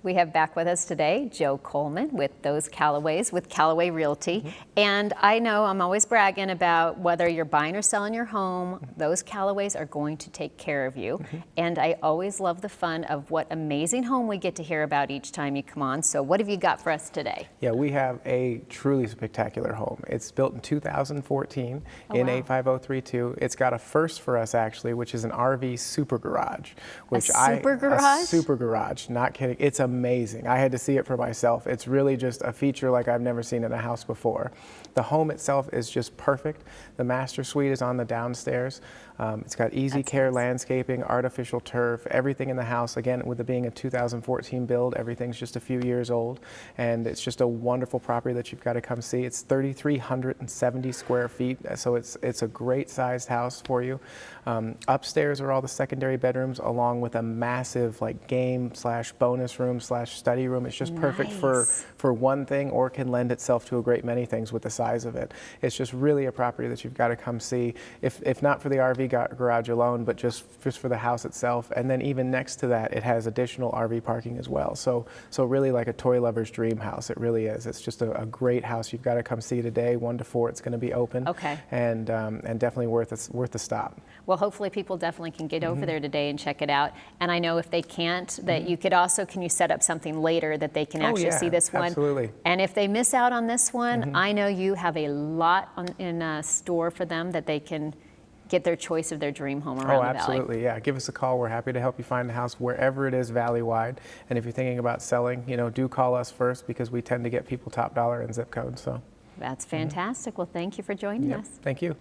We have back with us today Joe Coleman with those Callaways, with Callaway Realty. And I know I'm always bragging about whether you're buying or selling your home, those Callaways are going to take care of you. And I always love the fun of what amazing home we get to hear about each time you come on. So what have you got for us today? Yeah, we have a truly spectacular home. It's built in 2014 in wow. 85032. It's got a first for us actually, which is an RV Supergarage. Which Super garage? A super garage, not kidding. It's amazing. I had to see it for myself. It's really just a feature like I've never seen in a house before. The home itself is just perfect. The master suite is on the downstairs. It's got easy care landscaping, artificial turf, everything in the house. Again, with it being a 2014 build, everything's just a few years old. And it's just a wonderful property that you've got to come see. It's 3,370 square feet, so it's a great sized house for you. Upstairs are all the secondary bedrooms, along with a massive like game / bonus room / study room. It's just perfect for one thing, or can lend itself to a great many things with the size of it. It's just really a property that you've got to come see, if not for the RV garage alone, but just for the house itself. And then even next to that, it has additional RV parking as well. So really like a toy lover's dream house. It really is. It's just a great house. You've got to come see today. 1 to 4, it's going to be open. Okay. And definitely worth a stop. Well, hopefully people definitely can get over there today and check it out. And I know if they can't, that you could also, can you set up something later that they can actually see this one? Absolutely. And if they miss out on this one, I know you have a lot in store for them that they can get their choice of their dream home around the valley. Absolutely, yeah. Give us a call. We're happy to help you find a house wherever it is valley-wide. And if you're thinking about selling, do call us first, because we tend to get people top dollar and zip code. So that's fantastic. Well, thank you for joining us. Thank you.